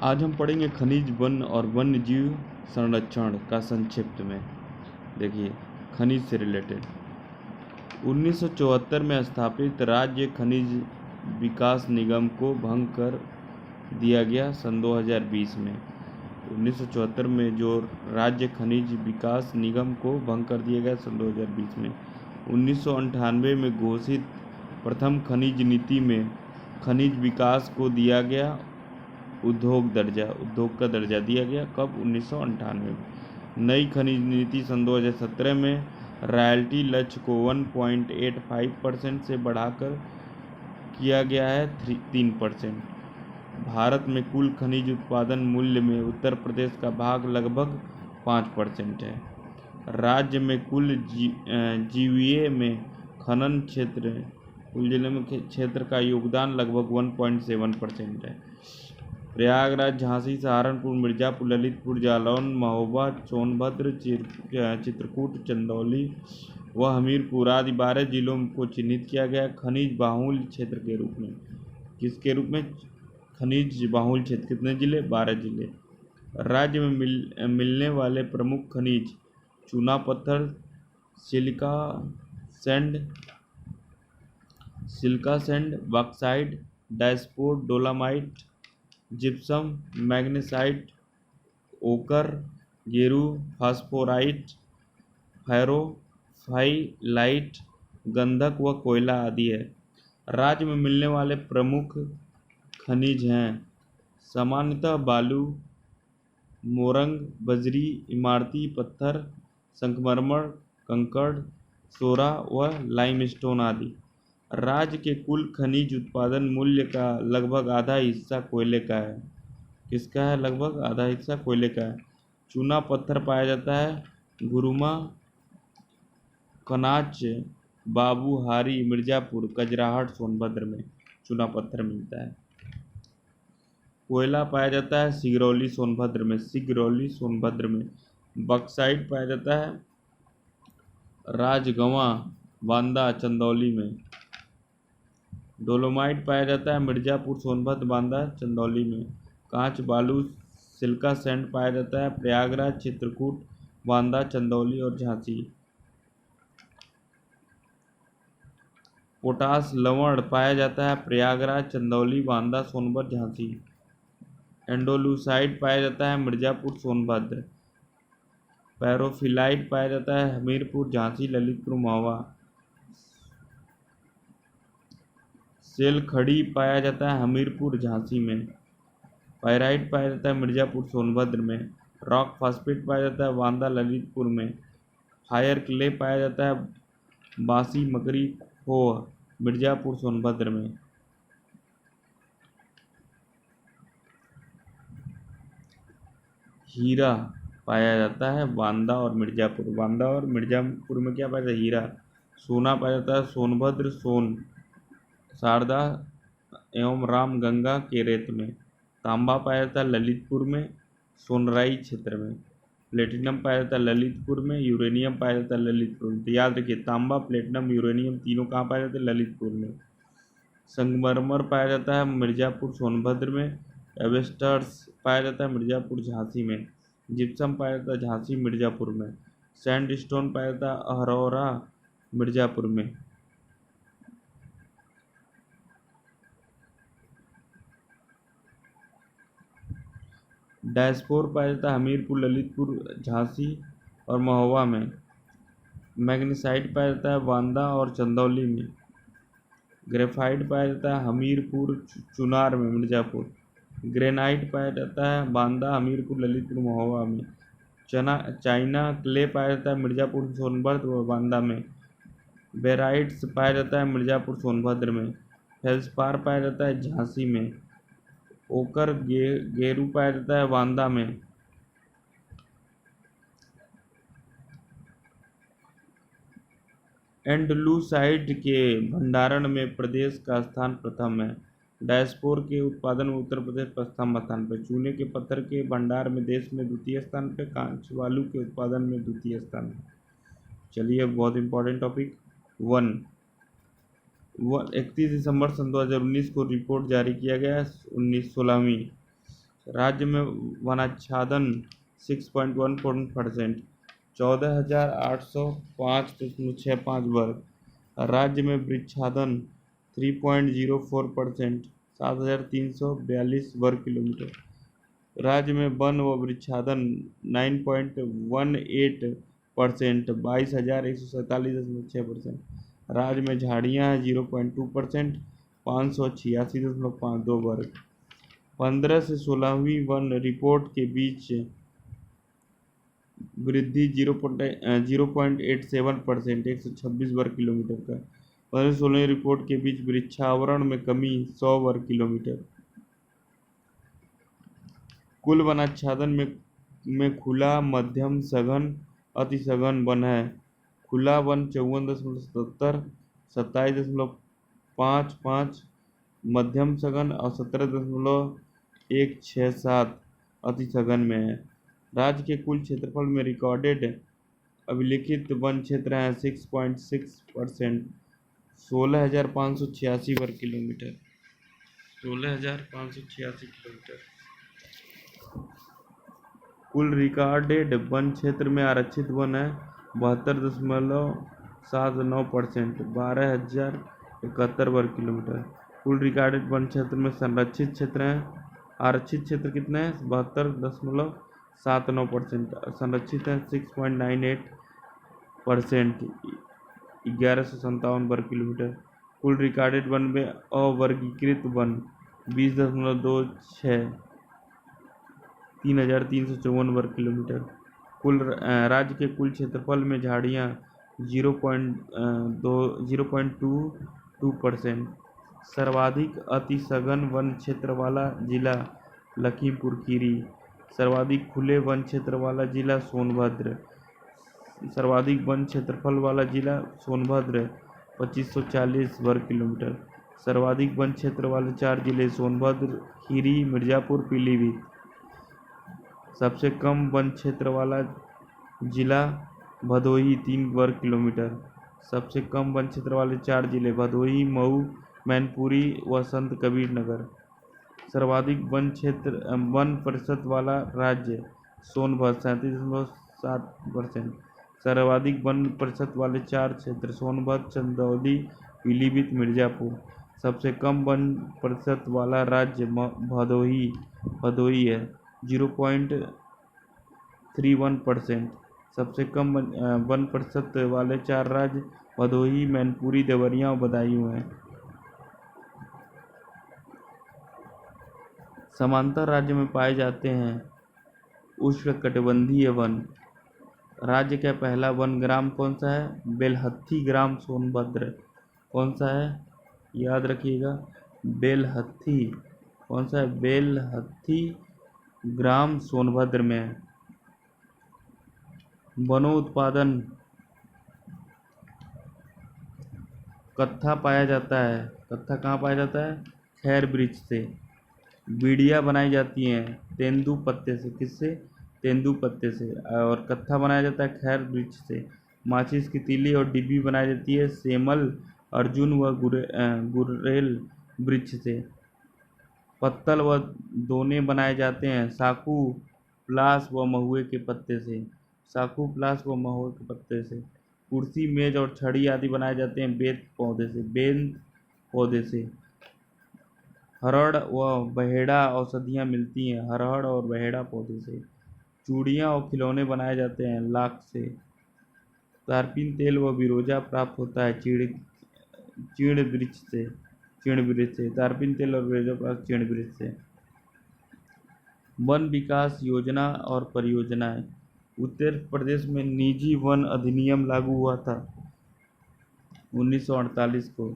आज हम पढ़ेंगे खनिज वन और वन्य जीव संरक्षण का संक्षिप्त में। देखिए, खनिज से रिलेटेड 1974 में स्थापित राज्य खनिज विकास निगम को भंग कर दिया गया सन 2020 में। 1974 में जो राज्य खनिज विकास निगम को भंग कर दिया गया सन 2020 में। 1998 में घोषित प्रथम खनिज नीति में खनिज विकास को दिया गया उद्योग का दर्जा दिया गया। कब? 1998 में। नई खनिज नीति सन 2017 में रॉयल्टी लक्ष्य को 1.85% से बढ़ाकर किया गया है 3%। भारत में कुल खनिज उत्पादन मूल्य में उत्तर प्रदेश का भाग लगभग 5% है। राज्य में कुल जीवीए में खनन क्षेत्र का योगदान लगभग 1.7% है। प्रयागराज, झांसी, सहारनपुर, मिर्जापुर, ललितपुर, जालौन, महोबा, सोनभद्र, चित्रकूट, चंदौली व हमीरपुर आदि 12 जिलों को चिन्हित किया गया खनिज बाहुल क्षेत्र के रूप में। किसके रूप में? खनिज बाहुल क्षेत्र। कितने जिले? 12 जिले। राज्य में मिलने वाले प्रमुख खनिज चूना पत्थर, silica sand, bauxite, diaspore, dolomite, gypsum, magnesite, ओकर, गेरू, फास्फोराइट, फेरोफाइलाइट, गंधक व कोयला आदि है। राज्य में मिलने वाले प्रमुख खनिज हैं सामान्यतः बालू, मोरंग, बजरी, इमारती पत्थर, संगमरमर, कंकड़, सोरा व लाइमस्टोन आदि। राज्य के कुल खनिज उत्पादन मूल्य का लगभग आधा हिस्सा कोयले का है। किसका है? लगभग आधा हिस्सा कोयले का है। चूना पत्थर पाया जाता है गुरुमा, कनाच, बाबूहारी, मिर्जापुर, कजराहट, सोनभद्र में चूना पत्थर मिलता है। कोयला पाया जाता है सिगरौली, सोनभद्र में। बॉक्साइट पाया जाता है राजगंवा, बांदा, चंदौली में। डोलोमाइट पाया जाता है मिर्जापुर, सोनभद्र, बांदा, चंदौली में। कांच बालू, सिलिका सैंड पाया जाता है प्रयागराज, चित्रकूट, बांदा, चंदौली और झांसी। पोटास लवण पाया जाता है प्रयागराज, चंदौली, बांदा, सोनभद्र, झांसी। एंडोलूसाइड पाया जाता है मिर्जापुर, सोनभद्र। पैरोफिलाइट पाया जाता है हमीरपुर, झांसी, ललितपुर, महोबा। सेल खड़ी पाया जाता है हमीरपुर, झांसी में। पायराइट पाया जाता है मिर्जापुर, सोनभद्र में। रॉक फॉस्फेट पाया जाता है बांदा, ललितपुर में। फायर क्ले पाया जाता है बासी, मकरी, खोह, मिर्जापुर, सोनभद्र में। हीरा पाया जाता है बांदा और मिर्जापुर में क्या पाया जाता है? हीरा। सोना पाया जाता है सोनभद्र, शारदा एवं रामगंगा के रेत में। तांबा पाया जाता है ललितपुर में, सोनराई क्षेत्र में। प्लेटिनम पाया जाता है ललितपुर में, यूरेनियम पाया जाता है ललितपुर में। तो याद रखिए, तांबा, प्लेटिनम, यूरेनियम तीनों कहाँ पाए जाते हैं? ललितपुर में। संगमरमर पाया जाता है मिर्जापुर, सोनभद्र में। एवेस्टर्स पाया जाता है मिर्जापुर, झांसी में। जिप्सम पाया जाता है झांसी, मिर्जापुर में। सैंडस्टोन पाया जाता है अहरौरा, मिर्जापुर में। डायस्पोर पाया जाता है हमीरपुर, ललितपुर, झांसी और महोबा में। मैग्नेसाइट पाया जाता है बांदा और चंदौली में। ग्रेफाइट पाया जाता है हमीरपुर, चुनार में, मिर्जापुर। ग्रेनाइट पाया जाता है बांदा, हमीरपुर, ललितपुर, महोबा में। चाइना क्ले पाया जाता है मिर्जापुर, सोनभद्र व बांदा में। बेराइट्स पाया जाता है मिर्जापुर, सोनभद्र में। फेल्सपार पाया जाता है झांसी में। ओकर गेरू पाया जाता है बांदा में। एंडलूसाइड के भंडारण में प्रदेश का स्थान प्रथम है। डायस्पोर के उत्पादन में उत्तर प्रदेश प्रथम स्थान पर। चूने के पत्थर के भंडार में देश में द्वितीय स्थान पर। कांच बालू के उत्पादन में द्वितीय स्थान पर। चलिए, अब बहुत इंपॉर्टेंट टॉपिक 31 दिसंबर सन 2019 को रिपोर्ट जारी किया गया 16वीं राज्य में वनाच्छादन 6.14%, 14,805.65 वर्ग। राज्य में वृक्षादन 3.04%, 7,342 वर्ग किलोमीटर। राज्य में वन व वृक्षादन 9.18%, 22,147.6%। राज्य में झाड़ियाँ 0.2%, 586.52 वर्ग। 15 से 16वीं वन रिपोर्ट के बीच वृद्धि 0.87%, 126 वर्ग किलोमीटर का। 15 से 16वीं रिपोर्ट के बीच वृक्षावरण में कमी 100 वर्ग किलोमीटर। कुल वनाच्छादन में खुला, मध्यम, सघन, अति सघन वन है। खुला वन 54.77, 27.55, मध्यम सघन और 17.167 अति सघन में है। राज्य के कुल क्षेत्रफल में रिकॉर्डेड अभिलिखित वन क्षेत्र है 6.6%, 16,586 वर्ग किलोमीटर। 16,586 किलोमीटर। कुल रिकॉर्डेड वन क्षेत्र में आरक्षित वन है 72.79%, 12,071 वर्ग किलोमीटर। कुल रिकॉर्डेड वन क्षेत्र में संरक्षित क्षेत्र हैं, आरक्षित क्षेत्र कितने हैं 72.79%, संरक्षित है 6.98%, 1157 वर्ग किलोमीटर। कुल रिकॉर्डेड वन में अवर्गीकृत वन 20.26, 3,354 वर्ग किलोमीटर। कुल राज्य के कुल क्षेत्रफल में झाड़ियाँ 0.22%। सर्वाधिक अति सघन वन क्षेत्र वाला जिला लखीमपुर खीरी। सर्वाधिक खुले वन क्षेत्र वाला जिला सोनभद्र। सर्वाधिक वन क्षेत्रफल वाला जिला सोनभद्र 2540 वर्ग किलोमीटर। सर्वाधिक वन क्षेत्र वाले 4 जिले सोनभद्र, खीरी, मिर्जापुर, पीलीभीत। सबसे कम वन क्षेत्र वाला जिला भदोही 3 वर्ग किलोमीटर। सबसे कम वन क्षेत्र वाले 4 जिले भदोही, मऊ, मैनपुरी व संत कबीर नगर। सर्वाधिक वन प्रतिशत वाला राज्य सोनभद्र 37.7%। सर्वाधिक वन प्रतिशत वाले 4 क्षेत्र सोनभद्र, चंदौली, पीलीभीत, मिर्जापुर। सबसे कम वन प्रतिशत वाला राज्य भदोही है 0.31%। सबसे कम वन प्रतिशत वाले 4 राज्य भदोही, मैनपुरी, देवरिया और बदायूं हैं। समांतर राज्य में पाए जाते हैं उष्णकटिबंधीय वन। राज्य का पहला वन ग्राम कौन सा है? बेलहत्थी ग्राम सोनभद्र। कौन सा है? याद रखिएगा, बेलहत्थी। कौन सा है? बेलहत्थी ग्राम सोनभद्र में है। वनोत्पादन कत्था पाया जाता है। कत्था कहाँ पाया जाता है? खैर वृक्ष से। बीड़ियाँ बनाई जाती हैं तेंदू पत्ते से। किससे? तेंदू पत्ते से। और कत्था बनाया जाता है खैर वृक्ष से। माचिस की तीली और डिब्बी बनाई जाती है सेमल, अर्जुन व गुरेल वृक्ष से। पत्तल व दोने बनाए जाते हैं साखू, प्लास व महुए के पत्ते से। साखू, प्लास व महुए के पत्ते से। कुर्सी, मेज और छड़ी आदि बनाए जाते हैं बेंत पौधे से। हरड़ व बहेड़ा औषधियाँ मिलती हैं हरहड़ और बहेड़ा पौधे से। चूड़ियाँ और खिलौने बनाए जाते हैं लाख से। तारपीन तेल व बिरोजा प्राप्त होता है चीड़ वृक्ष से। तारपीन तेल और बिरोजा प्राप्त चीड़ वृक्ष से। वन विकास योजना और परियोजनाएं। उत्तर प्रदेश में निजी वन अधिनियम लागू हुआ था 1948 को।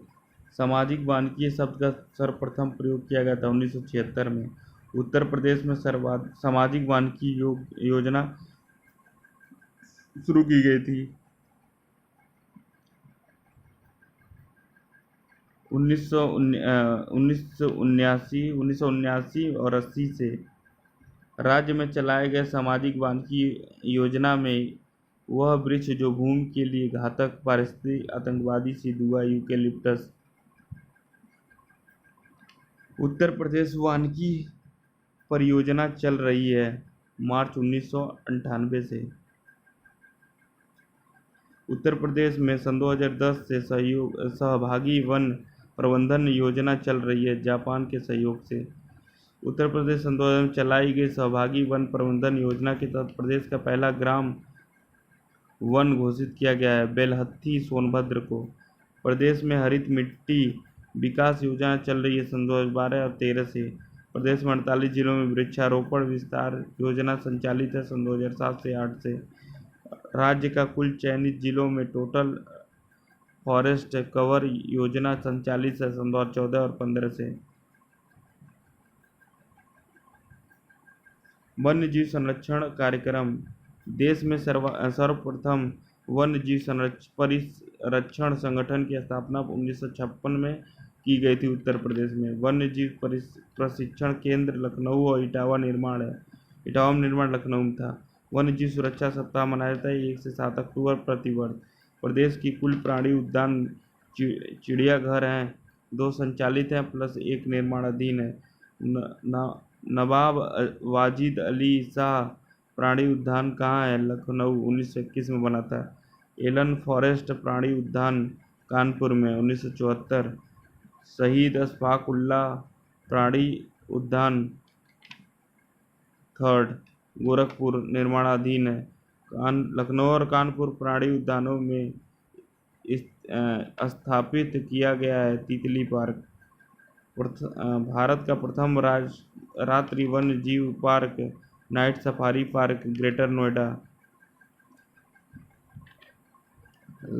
सामाजिक वानिकी शब्द का सर्वप्रथम प्रयोग किया गया था 1976 में। उत्तर प्रदेश में सामाजिक वानिकी योजना शुरू की गई थी 1979 और 80 से। राज्य में चलाए गए सामाजिक वानिकी योजना में वह वृक्ष जो भूमि के लिए घातक, पारिस्थितिक, आतंकवादी, सिदुआ, यूकेलिप्टस। उत्तर प्रदेश वानिकी परियोजना चल रही है मार्च 1998 से। उत्तर प्रदेश में सन 2010 से सहभागी वन प्रबंधन योजना चल रही है जापान के सहयोग से। उत्तर प्रदेश सन 2000 में चलाई गई सहभागी वन प्रबंधन योजना के तहत प्रदेश का पहला ग्राम वन घोषित किया गया है बेलहत्थी सोनभद्र को। प्रदेश में हरित मिट्टी विकास योजना चल रही है सन 2012 और 13 से। प्रदेश में 48 जिलों में वृक्षारोपण विस्तार योजना संचालित है सन 2007 से 8 से। राज्य का कुल चयनित जिलों में टोटल फॉरेस्ट कवर योजना संचालित है सन 2014 और 15 से। वन्य जीव संरक्षण कार्यक्रम देश में सर्वप्रथम वन्य जीव परिरक्षण संगठन की स्थापना 1956 में की गई थी। उत्तर प्रदेश में वन्य जीव प्रशिक्षण केंद्र लखनऊ और इटावा निर्माण है। इटावा में निर्माण लखनऊ में था। वन्य जीव सुरक्षा सप्ताह मनाया जाता है 1 से 7 अक्टूबर प्रतिवर्ष। प्रदेश की कुल प्राणी उद्यान चिड़ियाघर हैं, 2 संचालित हैं प्लस 1 निर्माणाधीन है। नवाब वाजिद अली शाह प्राणी उद्यान कहाँ है? लखनऊ 1921 में बना था। एलन फॉरेस्ट प्राणी उद्यान कानपुर में 1974। शहीद अशफाक उल्लाह प्राणी उद्यान 3rd गोरखपुर निर्माणाधीन है। लखनऊ और कानपुर प्राणी उद्यानों में स्थापित किया गया है तितली पार्क। भारत का प्रथम रात्रि वन्य जीव park night safari park greater Noida.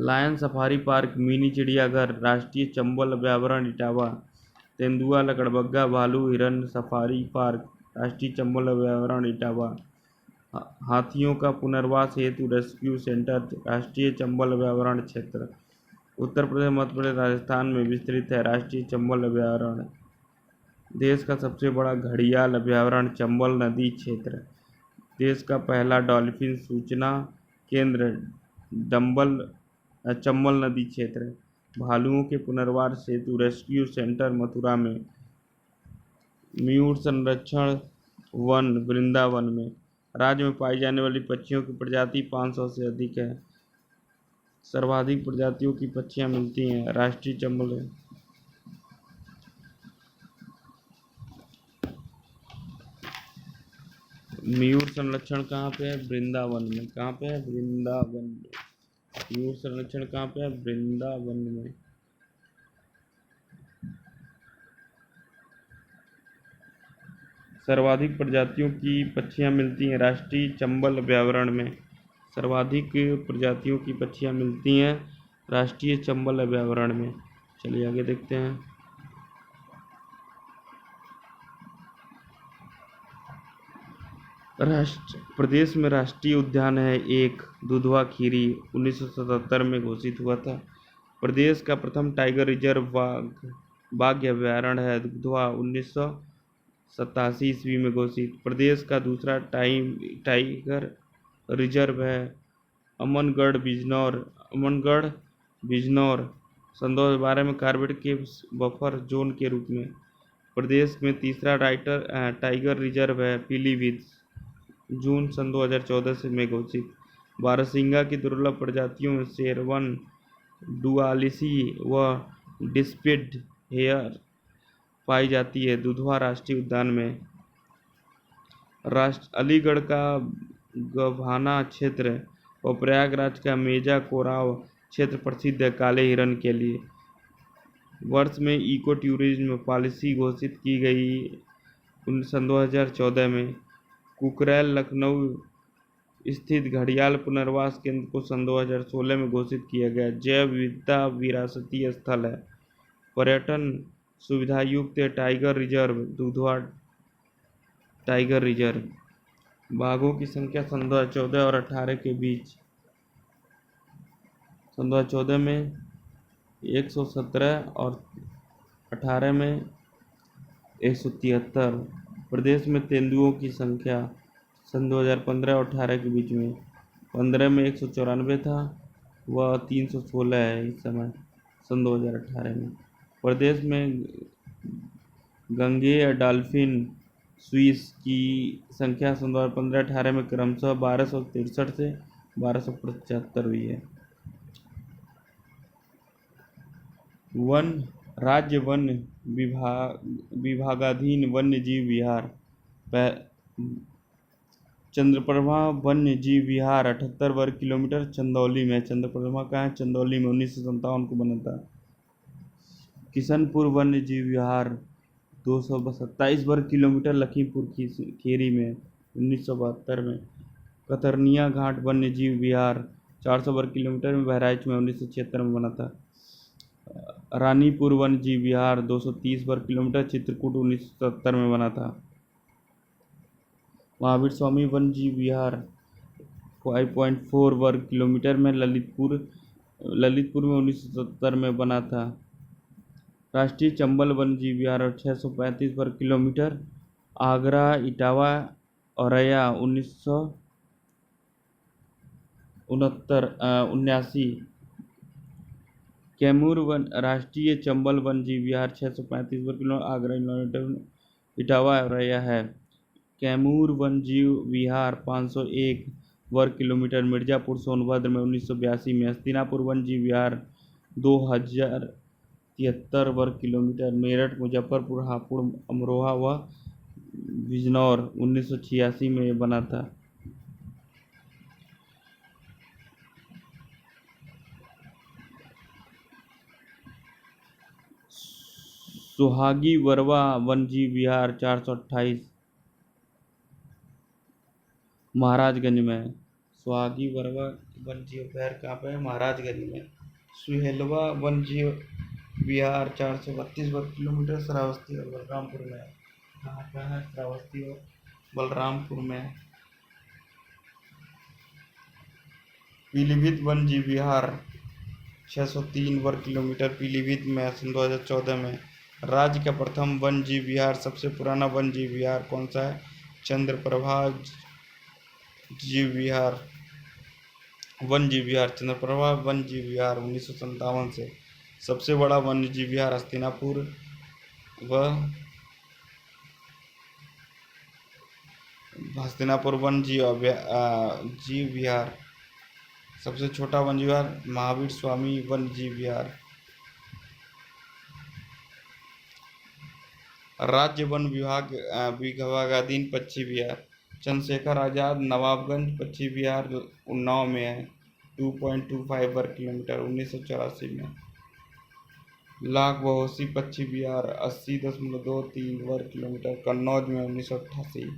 Lion safari park mini चिड़ियाघर राष्ट्रीय चंबल अभयारण्य इटावा। तेंदुआ लकड़बग्गा भालू हिरन सफारी पार्क राष्ट्रीय चंबल अभयारण्य इटावा। हाथियों का पुनर्वास हेतु रेस्क्यू सेंटर राष्ट्रीय चंबल अभयारण्य क्षेत्र। उत्तर प्रदेश मध्य प्रदेश राजस्थान में विस्तृत है राष्ट्रीय चंबल अभयारण्य। देश का सबसे बड़ा घड़ियाल अभयारण्य चंबल नदी क्षेत्र। देश का पहला डॉल्फिन सूचना केंद्र चंबल नदी क्षेत्र। भालुओं के पुनर्वास हेतु रेस्क्यू सेंटर मथुरा में। मयूर संरक्षण वन वृंदावन में। राज्य में पाई जाने वाली पक्षियों की प्रजाति 500 से अधिक है। सर्वाधिक प्रजातियों की पक्षियां मिलती हैं राष्ट्रीय चंबल। मयूर संरक्षण कहाँ पे है? वृंदावन में। कहाँ पे है? वृंदावन में। मयूर संरक्षण कहाँ पे है? वृंदावन में। सर्वाधिक प्रजातियों की पक्षियां मिलती हैं राष्ट्रीय चंबल अभयारण्य में। सर्वाधिक प्रजातियों की पक्षियां मिलती हैं राष्ट्रीय चंबल अभयारण्य में। चलिए आगे देखते हैं। प्रदेश में राष्ट्रीय उद्यान है 1 दुधवा खीरी 1977 में घोषित हुआ था। प्रदेश का प्रथम टाइगर रिजर्व बाघ अभयारण्य है दुधवा 1987 ईस्वी में घोषित। प्रदेश का दूसरा टाइगर रिजर्व है अमनगढ़ बिजनौर सन 2012 में कार्बेट के बफर जोन के रूप में। प्रदेश में तीसरा टाइगर रिजर्व है पीलीभीत जून सन 2014 में घोषित। बारहसिंगा की दुर्लभ प्रजातियों में शेरवन डुआलिसी व डिस्पिड हेयर पाई जाती है दुधवा राष्ट्रीय उद्यान में। अलीगढ़ का गभाना क्षेत्र और प्रयागराज का मेजा कोराव क्षेत्र प्रसिद्ध है काले हिरन के लिए। वर्ष में इको टूरिज्म पॉलिसी घोषित की गई सन 2014 में। कुकरेल लखनऊ स्थित घड़ियाल पुनर्वास केंद्र को सन 2016 में घोषित किया गया। जैव विविधता विरासतीय स्थल है। पर्यटन सुविधा युक्त tiger reserve Dudhwa tiger reserve. बाघों की संख्या सन 2014 और 18 के बीच सन 2014 में 117 और 18 में 173। प्रदेश में तेंदुओं की संख्या सन 2015 और 18 के बीच में 15 में 194 था वह 316 है इस समय सन 2018 में। प्रदेश में गंगेय डॉल्फिन स्विस की संख्या सन 2015-18 में क्रमशः 1263 से 1275 हुई है। वन राज्य वन विभागाधीन वन्य जीव विहार चंद्रप्रभा वन्य जीव विहार 78 वर्ग किलोमीटर चंदौली में। चंद्रप्रभा कहाँ है? चंदौली में 1957 को बना था। किशनपुर वन्य जीव विहार 227 वर्ग किलोमीटर लखीमपुर खीरी में 1972 में। कतरनिया घाट वन्य जीव विहार 400 वर्ग किलोमीटर में बहराइच में 1976 में बना था। रानीपुर वन्य जीव विहार 230 वर्ग किलोमीटर चित्रकूट 1970 में बना था। महावीर स्वामी वन्य जीव विहार 5.4 वर्ग किलोमीटर में ललितपुर में 1970 में बना था। राष्ट्रीय चंबल वन्य जीव विहार 635 वर्ग किलोमीटर आगरा इटावा औरैया 1979। कैमूर राष्ट्रीय चंबल वन्य जीव विहार 635 वर्ग किलोमीटर आगरा इटावा औरैया है। कैमूर वन्य जीव विहार 501 वर्ग किलोमीटर मिर्जापुर सोनभद्र में 1982 में। हस्तिनापुर वन्य जीव विहार 2073 वर्ग किलोमीटर मेरठ मुजफ्फरपुर हापुड़ अमरोहा व बिजनौर 1986 में बना था। सुहागी वरवा वन्य जीव विहार 428 महाराजगंज में। सुहागी वरवा वन्य जीव विहार कहाँ पे है? महाराजगंज में। सुहेलवा वन्य जीव विहार 432 वर्ग किलोमीटर श्रावस्ती और बलरामपुर में। कहाँ है? श्रावस्ती और बलरामपुर में। पीलीभीत वन्य जीव विहार 603 वर्ग किलोमीटर पीलीभीत में 2014 में। राज्य का प्रथम वन्य जीव विहार सबसे पुराना वन्य जीव विहार कौन सा है? चंद्रप्रभा जीव विहार वन्य जीव विहार चंद्रप्रभा वन्य जीव विहार 1957 से। सबसे बड़ा वन्य जीव विहार हस्तिनापुर वन्य जीव विहार। सबसे छोटा वन्य जीव विहार महावीर स्वामी वन्य जीव विहार। राज्य वन विभागाधीन पक्षी विहार चंद्रशेखर आजाद नवाबगंज पक्षी विहार उन्नाव में है 2.25 वर्ग किलोमीटर 1984 में। लाख बहोसी पक्षी विहार 80.23 वर्ग किलोमीटर कन्नौज में 1988।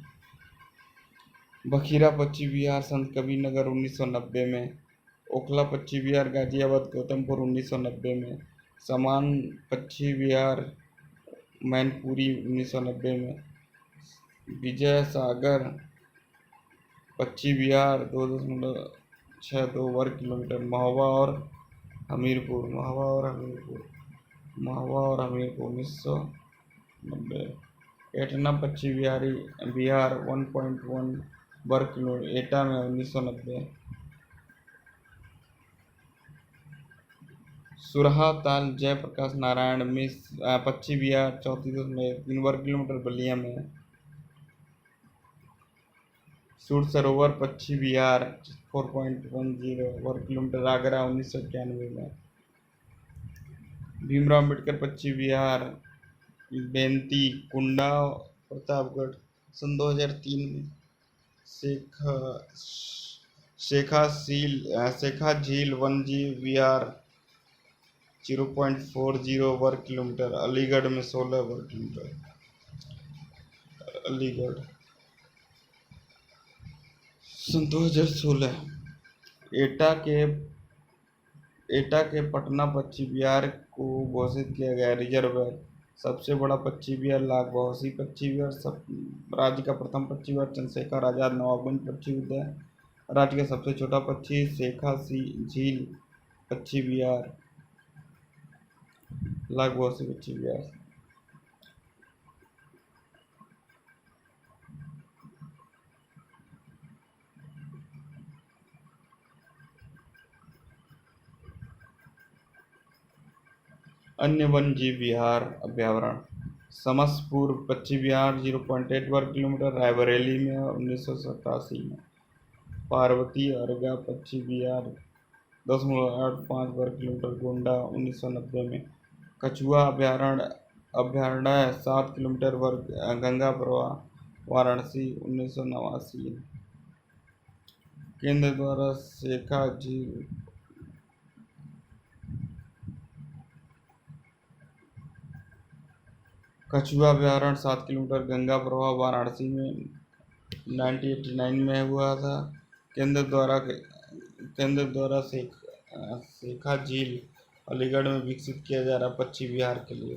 बखीरा पक्षी विहार संत कबीर नगर 1990 में। ओखला पक्षी विहार गाजियाबाद गौतमपुर 1990 में। समान पक्षी विहार मैनपुरी 1990 में। विजय सागर पक्षी विहार 2.62 वर्ग किलोमीटर महोबा और हमीरपुर 1990। एटना पक्षी विहार 1.1 वर्ग किलोमीटर एटा में 1990। सुरहा ताल जयप्रकाश नारायण पक्षी विहार 34.3 वर्ग किलोमीटर बलिया में। सूर सरोवर पक्षी विहार 4.10 वर्ग किलोमीटर आगरा 1991 में। भीमराव अम्बेडकर पक्षी विहार बेंती कुंडा प्रतापगढ़ सन 2003 में। शेखा झील वन्य जीव विहार 0.40 वर्ग किलोमीटर अलीगढ़ में 16 वर्ग किलोमीटर। अलीगढ़ सन 2016। एटा के पटना पक्षी विहार को घोषित किया गया रिजर्व है। सबसे बड़ा पक्षी विहार लाख बहोसी पक्षी विहार। राज्य का प्रथम पक्षी विहार चंद्रशेखर आजाद नवाबगंज पक्षी उद्यान। राज्य का सबसे छोटा पक्षी शेखा झील पक्षी विहार लाख बहोसी पक्षी विहार। अन्य वन्य जीव विहार अभ्यारण्य समसपुर पश्चिम बिहार 0.8 वर्ग किलोमीटर, रायबरेली में 1987 में। पार्वती अर्गा पश्चिम बिहार 10.85 वर्ग किलोमीटर, गोंडा 1990 में। कछुआ अभ्यारण्य 7 किलोमीटर वर्ग, गंगा प्रवाह, वाराणसी 1989। केंद्र द्वारा शेखा झील कछुआ अभ्यारण्य 7 किलोमीटर, गंगा प्रवाह, वाराणसी में 1989 में हुआ था। केंद्र द्वारा शेखा झील अलीगढ़ में विकसित किया जा रहा पश्चिम बिहार के लिए।